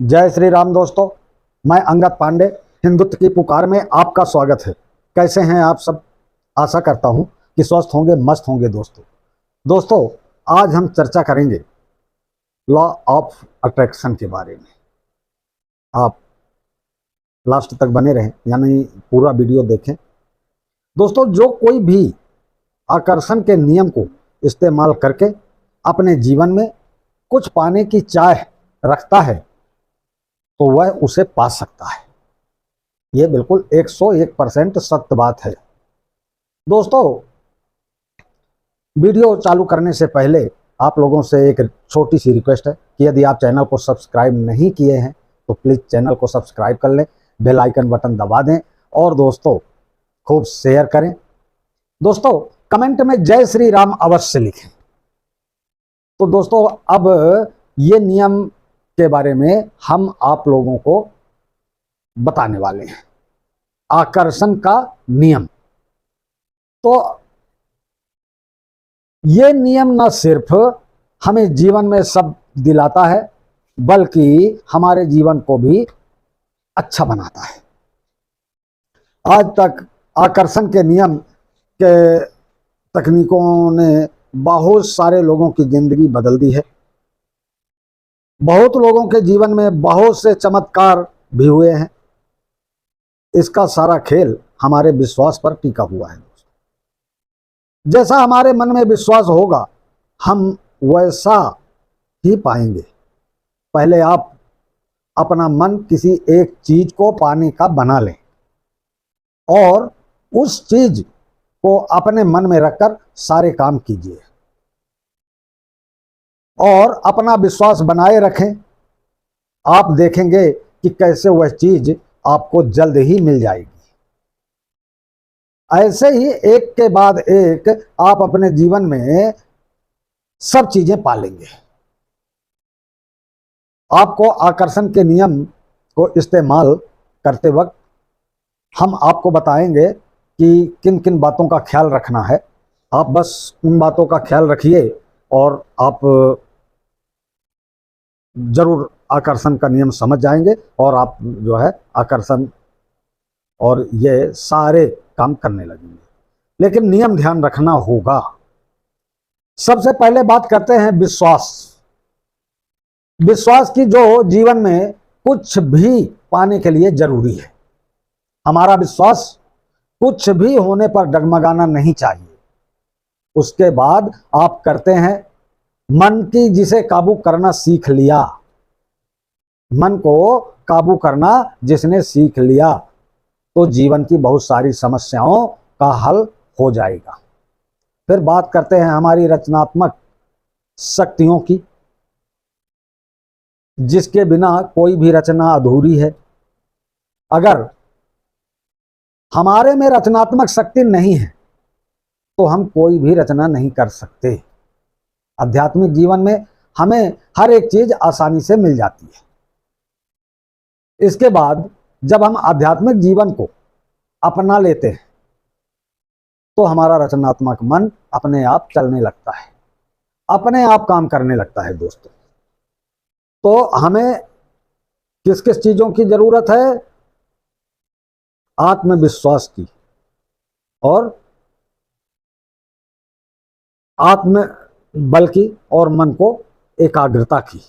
जय श्री राम दोस्तों। मैं अंगद पांडे हिंदुत्व की पुकार में आपका स्वागत है। कैसे हैं आप सब? आशा करता हूं कि स्वस्थ होंगे, मस्त होंगे। दोस्तों आज हम चर्चा करेंगे लॉ ऑफ अट्रैक्शन के बारे में। आप लास्ट तक बने रहें, यानी पूरा वीडियो देखें। दोस्तों, जो कोई भी आकर्षण के नियम को इस्तेमाल करके अपने जीवन में कुछ पाने की चाह रखता है तो वह उसे पा सकता है। यह बिल्कुल 101% सत्य बात है। दोस्तों, वीडियो चालू करने से पहले आप लोगों से एक छोटी सी रिक्वेस्ट है कि यदि आप चैनल को सब्सक्राइब नहीं किए हैं तो प्लीज़ चैनल को सब्सक्राइब कर लें, बेल आइकन बटन दबा दें और दोस्तों खूब शेयर करें। दोस्तों, कमेंट में जय श्री राम अवश्य लिखें। तो दोस्तों, अब ये नियम के बारे में हम आप लोगों को बताने वाले हैं, आकर्षण का नियम। तो ये नियम न सिर्फ हमें जीवन में सब दिलाता है बल्कि हमारे जीवन को भी अच्छा बनाता है। आज तक आकर्षण के नियम के तकनीकों ने बहुत सारे लोगों की जिंदगी बदल दी है। बहुत लोगों के जीवन में बहुत से चमत्कार भी हुए हैं। इसका सारा खेल हमारे विश्वास पर टिका हुआ है। जैसा हमारे मन में विश्वास होगा हम वैसा ही पाएंगे। पहले आप अपना मन किसी एक चीज को पाने का बना लें और उस चीज को अपने मन में रखकर सारे काम कीजिए और अपना विश्वास बनाए रखें। आप देखेंगे कि कैसे वह चीज आपको जल्द ही मिल जाएगी। ऐसे ही एक के बाद एक आप अपने जीवन में सब चीजें पालेंगे। आपको आकर्षण के नियम को इस्तेमाल करते वक्त हम आपको बताएंगे कि किन किन बातों का ख्याल रखना है। आप बस उन बातों का ख्याल रखिए और आप जरूर आकर्षण का नियम समझ जाएंगे और आप जो है आकर्षण और ये सारे काम करने लगेंगे। लेकिन नियम ध्यान रखना होगा। सबसे पहले बात करते हैं विश्वास। विश्वास की जो जीवन में कुछ भी पाने के लिए जरूरी है। हमारा विश्वास कुछ भी होने पर डगमगाना नहीं चाहिए। उसके बाद आप करते हैं मन की जिसे काबू करना सीख लिया। मन को काबू करना जिसने सीख लिया तो जीवन की बहुत सारी समस्याओं का हल हो जाएगा। फिर बात करते हैं हमारी रचनात्मक शक्तियों की, जिसके बिना कोई भी रचना अधूरी है। अगर हमारे में रचनात्मक शक्ति नहीं है तो हम कोई भी रचना नहीं कर सकते। आध्यात्मिक जीवन में हमें हर एक चीज आसानी से मिल जाती है। इसके बाद जब हम आध्यात्मिक जीवन को अपना लेते हैं तो हमारा रचनात्मक मन अपने आप चलने लगता है, अपने आप काम करने लगता है। दोस्तों, तो हमें किस किस चीजों की जरूरत है? आत्मविश्वास की और आत्म बल की और मन को एकाग्रता की।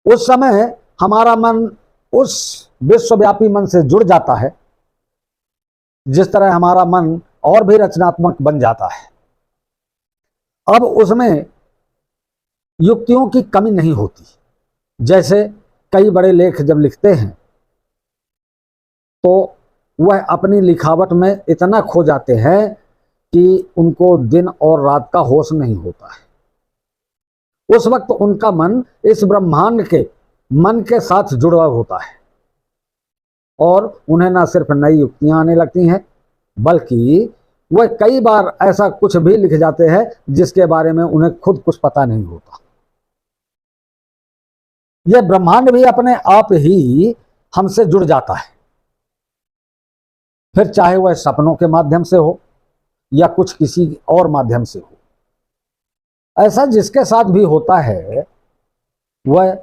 उस समय हमारा मन उस विश्वव्यापी मन से जुड़ जाता है जिस तरह हमारा मन और भी रचनात्मक बन जाता है। अब उसमें युक्तियों की कमी नहीं होती। जैसे कई बड़े लेख जब लिखते हैं तो वह अपनी लिखावट में इतना खो जाते हैं कि उनको दिन और रात का होश नहीं होता है। उस वक्त उनका मन इस ब्रह्मांड के मन के साथ जुड़ा होता है और उन्हें न सिर्फ नई युक्तियां आने लगती हैं बल्कि वह कई बार ऐसा कुछ भी लिख जाते हैं जिसके बारे में उन्हें खुद कुछ पता नहीं होता। यह ब्रह्मांड भी अपने आप ही हमसे जुड़ जाता है, फिर चाहे वह सपनों के माध्यम से हो या कुछ किसी और माध्यम से हो। ऐसा जिसके साथ भी होता है वह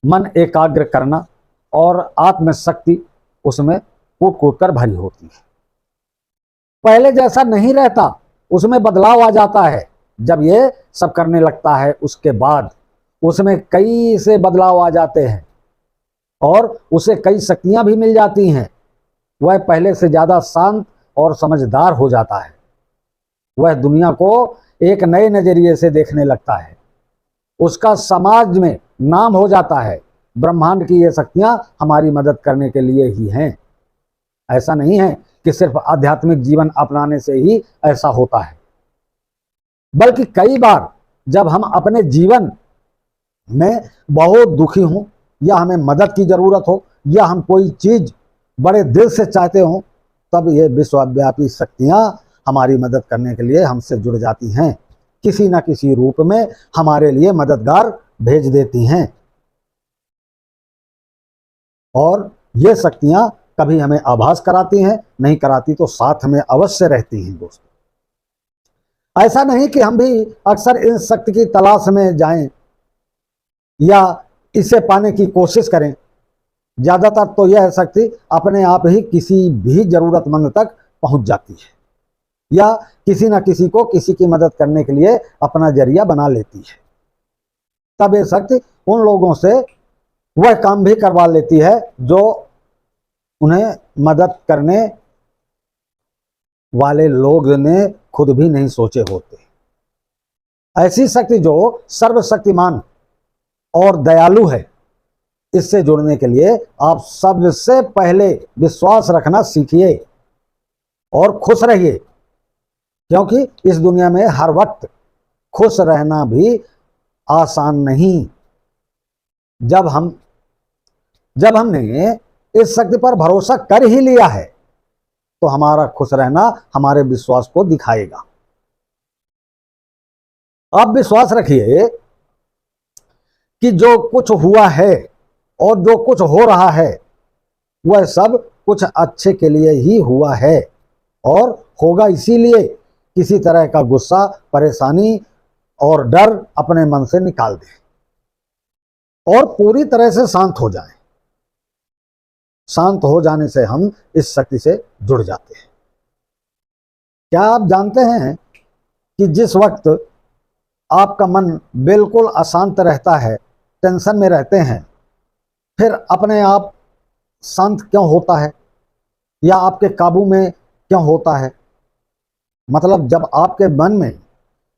मन एकाग्र करना और आत्मशक्ति उसमें कूट कूट कर भरी होती है। पहले जैसा नहीं रहता, उसमें बदलाव आ जाता है। जब ये सब करने लगता है उसके बाद उसमें कई से बदलाव आ जाते हैं और उसे कई शक्तियां भी मिल जाती हैं। वह पहले से ज्यादा शांत और समझदार हो जाता है। वह दुनिया को एक नए नजरिए से देखने लगता है। उसका समाज में नाम हो जाता है। ब्रह्मांड की ये शक्तियां हमारी मदद करने के लिए ही हैं। ऐसा नहीं है कि सिर्फ आध्यात्मिक जीवन अपनाने से ही ऐसा होता है, बल्कि कई बार जब हम अपने जीवन में बहुत दुखी हों या हमें मदद की जरूरत हो या हम कोई चीज बड़े दिल से चाहते हों, तब ये विश्वव्यापी शक्तियां हमारी मदद करने के लिए हमसे जुड़ जाती हैं। किसी न किसी रूप में हमारे लिए मददगार भेज देती हैं और ये शक्तियां कभी हमें आभास कराती हैं, नहीं कराती तो साथ में अवश्य रहती हैं दोस्तों। ऐसा नहीं कि हम भी अक्सर इन शक्ति की तलाश में जाएं या इसे पाने की कोशिश करें। ज्यादातर तो यह शक्ति अपने आप ही किसी भी जरूरतमंद तक पहुंच जाती है या किसी न किसी को किसी की मदद करने के लिए अपना जरिया बना लेती है। तब ये शक्ति उन लोगों से वह काम भी करवा लेती है जो उन्हें मदद करने वाले लोग ने खुद भी नहीं सोचे होते। ऐसी शक्ति जो सर्वशक्तिमान और दयालु है, इससे जुड़ने के लिए आप सबसे पहले विश्वास रखना सीखिए और खुश रहिए, क्योंकि इस दुनिया में हर वक्त खुश रहना भी आसान नहीं। जब हमने इस शक्ति पर भरोसा कर ही लिया है तो हमारा खुश रहना हमारे विश्वास को दिखाएगा। आप विश्वास रखिए कि जो कुछ हुआ है और जो कुछ हो रहा है वह सब कुछ अच्छे के लिए ही हुआ है और होगा। इसीलिए किसी तरह का गुस्सा, परेशानी और डर अपने मन से निकाल दें और पूरी तरह से शांत हो जाएं। शांत हो जाने से हम इस शक्ति से जुड़ जाते हैं। क्या आप जानते हैं कि जिस वक्त आपका मन बिल्कुल अशांत रहता है, टेंशन में रहते हैं, फिर अपने आप शांत क्यों होता है या आपके काबू में क्यों होता है? मतलब जब आपके मन में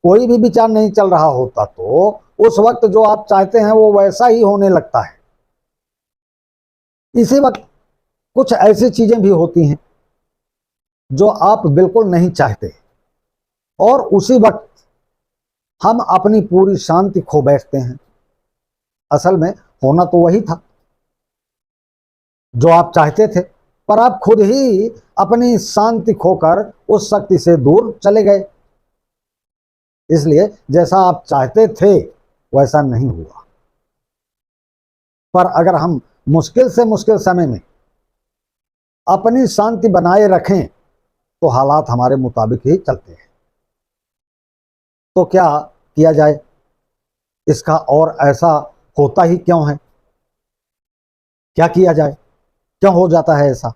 कोई भी विचार नहीं चल रहा होता तो उस वक्त जो आप चाहते हैं वो वैसा ही होने लगता है। इसी वक्त कुछ ऐसी चीजें भी होती हैं जो आप बिल्कुल नहीं चाहते और उसी वक्त हम अपनी पूरी शांति खो बैठते हैं। असल में होना तो वही था जो आप चाहते थे, पर आप खुद ही अपनी शांति खोकर उस शक्ति से दूर चले गए। इसलिए जैसा आप चाहते थे वैसा नहीं हुआ। पर अगर हम मुश्किल से मुश्किल समय में अपनी शांति बनाए रखें तो हालात हमारे मुताबिक ही चलते हैं। तो क्या किया जाए इसका, और ऐसा होता ही क्यों है? क्या किया जाए, क्यों हो जाता है ऐसा?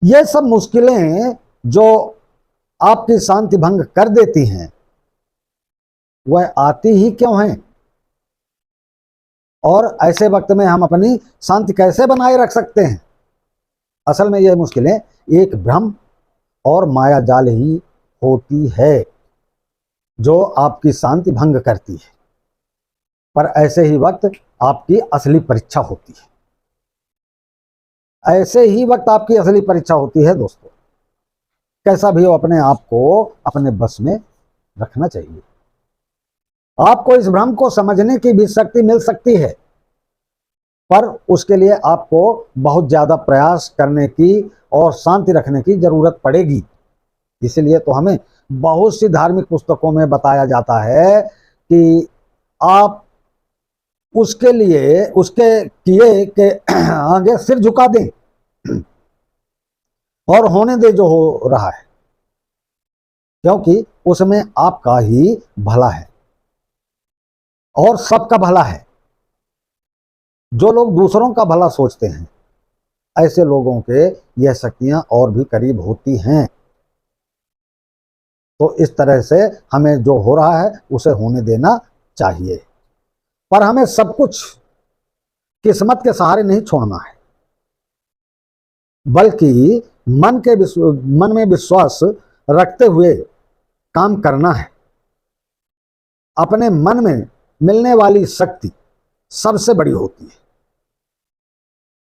ये सब मुश्किलें जो आपकी शांति भंग कर देती हैं वह आती ही क्यों हैं? और ऐसे वक्त में हम अपनी शांति कैसे बनाए रख सकते हैं? असल में यह मुश्किलें एक भ्रम और माया जाल ही होती है जो आपकी शांति भंग करती है। पर ऐसे ही वक्त आपकी असली परीक्षा होती है। ऐसे ही वक्त आपकी असली परीक्षा होती है दोस्तों। कैसा भी हो, अपने आप को अपने बस में रखना चाहिए। आपको इस भ्रम को समझने की भी शक्ति मिल सकती है, पर उसके लिए आपको बहुत ज्यादा प्रयास करने की और शांति रखने की जरूरत पड़ेगी। इसीलिए तो हमें बहुत सी धार्मिक पुस्तकों में बताया जाता है कि आप उसके लिए उसके किए के आगे सिर झुका दें और होने दे जो हो रहा है, क्योंकि उसमें आपका ही भला है और सबका भला है। जो लोग दूसरों का भला सोचते हैं, ऐसे लोगों के यह शक्तियां और भी करीब होती हैं। तो इस तरह से हमें जो हो रहा है उसे होने देना चाहिए, पर हमें सब कुछ किस्मत के सहारे नहीं छोड़ना है, बल्कि मन में विश्वास रखते हुए काम करना है। अपने मन में मिलने वाली शक्ति सबसे बड़ी होती है।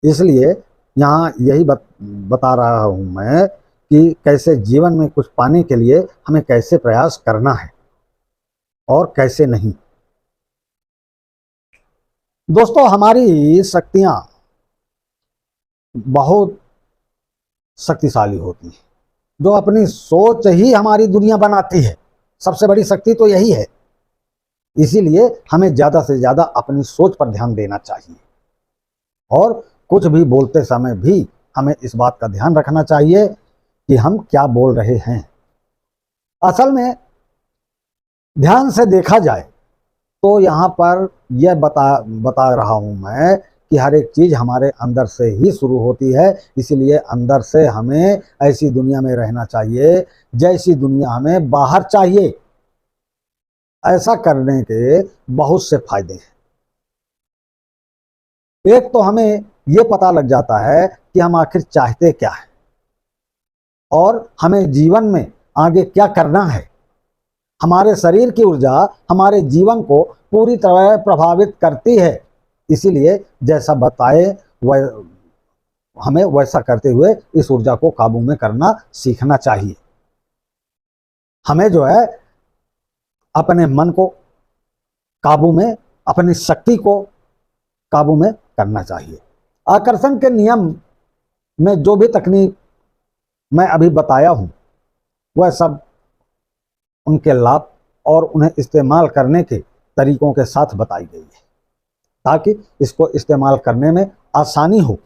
इसलिए यहाँ यही बता रहा हूं मैं कि कैसे जीवन में कुछ पाने के लिए हमें कैसे प्रयास करना है और कैसे नहीं। दोस्तों, हमारी शक्तियां बहुत शक्तिशाली होती है। जो अपनी सोच ही हमारी दुनिया बनाती है, सबसे बड़ी शक्ति तो यही है। इसीलिए हमें ज्यादा से ज्यादा अपनी सोच पर ध्यान देना चाहिए, और कुछ भी बोलते समय भी हमें इस बात का ध्यान रखना चाहिए कि हम क्या बोल रहे हैं। असल में ध्यान से देखा जाए तो यहाँ पर यह बता रहा हूं मैं कि हर एक चीज हमारे अंदर से ही शुरू होती है। इसीलिए अंदर से हमें ऐसी दुनिया में रहना चाहिए जैसी दुनिया हमें बाहर चाहिए। ऐसा करने के बहुत से फायदे हैं। एक तो हमें यह पता लग जाता है कि हम आखिर चाहते क्या है और हमें जीवन में आगे क्या करना है। हमारे शरीर की ऊर्जा हमारे जीवन को पूरी तरह प्रभावित करती है। इसीलिए जैसा बताए वह हमें वैसा करते हुए इस ऊर्जा को काबू में करना सीखना चाहिए। हमें जो है अपने मन को काबू में, अपनी शक्ति को काबू में करना चाहिए। आकर्षण के नियम में जो भी तकनीक मैं अभी बताया हूं, वह सब उनके लाभ और उन्हें इस्तेमाल करने के तरीकों के साथ बताई गई है, ताकि इसको इस्तेमाल करने में आसानी हो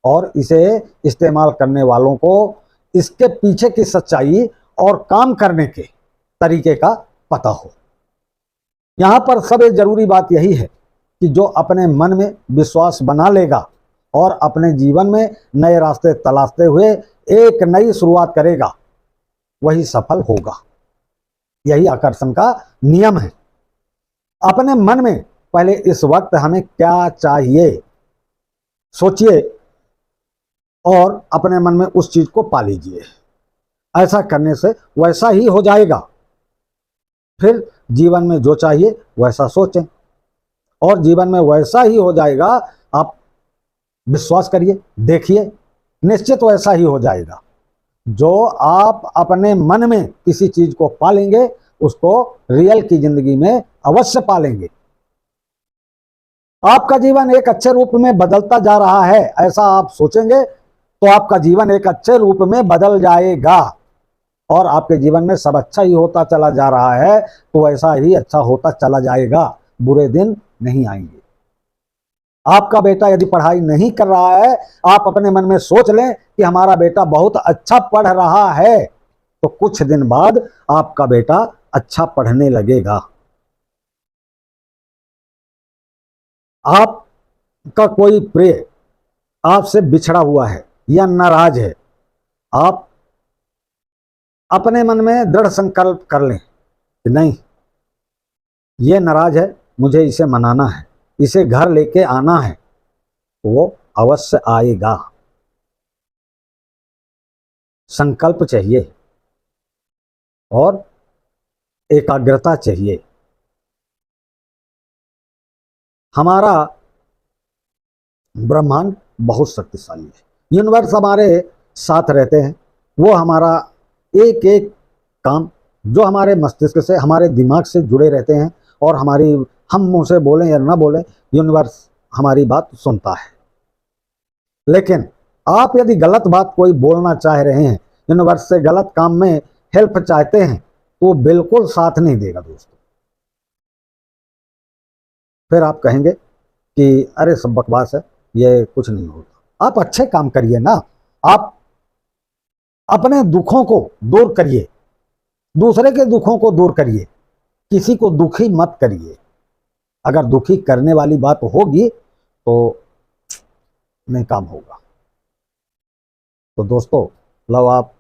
और इसे इस्तेमाल करने वालों को इसके पीछे की सच्चाई और काम करने के तरीके का पता हो। यहाँ पर सब जरूरी बात यही है कि जो अपने मन में विश्वास बना लेगा और अपने जीवन में नए रास्ते तलाशते हुए एक नई शुरुआत करेगा, वही सफल होगा। यही आकर्षण का नियम है। अपने मन में पहले इस वक्त हमें क्या चाहिए सोचिए और अपने मन में उस चीज को पा लीजिए। ऐसा करने से वैसा ही हो जाएगा। फिर जीवन में जो चाहिए वैसा सोचें और जीवन में वैसा ही हो जाएगा। आप विश्वास करिए, देखिए, निश्चित वैसा ही हो जाएगा। जो आप अपने मन में किसी चीज को पालेंगे उसको रियल की जिंदगी में अवश्य पालेंगे। आपका जीवन एक अच्छे रूप में बदलता जा रहा है, ऐसा आप सोचेंगे तो आपका जीवन एक अच्छे रूप में बदल जाएगा और आपके जीवन में सब अच्छा ही होता चला जा रहा है तो ऐसा ही अच्छा होता चला जाएगा। बुरे दिन नहीं आएंगे। आपका बेटा यदि पढ़ाई नहीं कर रहा है, आप अपने मन में सोच लें कि हमारा बेटा बहुत अच्छा पढ़ रहा है, तो कुछ दिन बाद आपका बेटा अच्छा पढ़ने लगेगा। आपका कोई प्रिय आपसे बिछड़ा हुआ है या नाराज है, आप अपने मन में दृढ़ संकल्प कर लें कि नहीं, ये नाराज है, मुझे इसे मनाना है, इसे घर लेके आना है, तो वो अवश्य आएगा। संकल्प चाहिए और एकाग्रता चाहिए। हमारा ब्रह्मांड बहुत शक्तिशाली है। यूनिवर्स हमारे साथ रहते हैं। वो हमारा एक एक काम जो हमारे मस्तिष्क से, हमारे दिमाग से जुड़े रहते हैं और हम मुंह से बोलें या ना बोलें, यूनिवर्स हमारी बात सुनता है। लेकिन आप यदि गलत बात कोई बोलना चाह रहे हैं, यूनिवर्स से गलत काम में हेल्प चाहते हैं, तो बिल्कुल साथ नहीं देगा दोस्तों। फिर आप कहेंगे कि अरे सब बकवास है, ये कुछ नहीं होता। आप अच्छे काम करिए ना, आप अपने दुखों को दूर करिए, दूसरे के दुखों को दूर करिए, किसी को दुखी मत करिए। अगर दुखी करने वाली बात होगी तो नहीं काम होगा। तो दोस्तों, लव ऑफ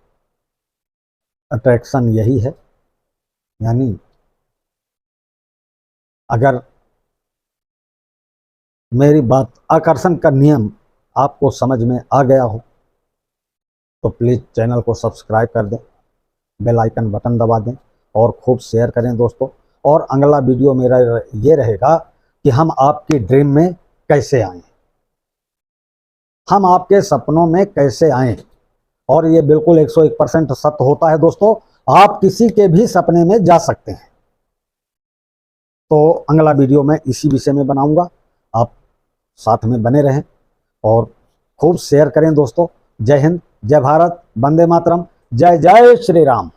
अट्रैक्शन यही है, यानी अगर मेरी बात आकर्षण का नियम आपको समझ में आ गया हो तो प्लीज़ चैनल को सब्सक्राइब कर दें, बेल आइकन बटन दबा दें और खूब शेयर करें दोस्तों। और अगला वीडियो मेरा ये रहेगा कि हम आपकी ड्रीम में कैसे आएं, हम आपके सपनों में कैसे आएं। और ये बिल्कुल 101% सत्य होता है दोस्तों, आप किसी के भी सपने में जा सकते हैं। तो अगला वीडियो मैं इसी विषय में बनाऊंगा, आप साथ में बने रहें और खूब शेयर करें दोस्तों। जय हिंद, जय भारत, वंदे मातरम, जय जय श्री राम।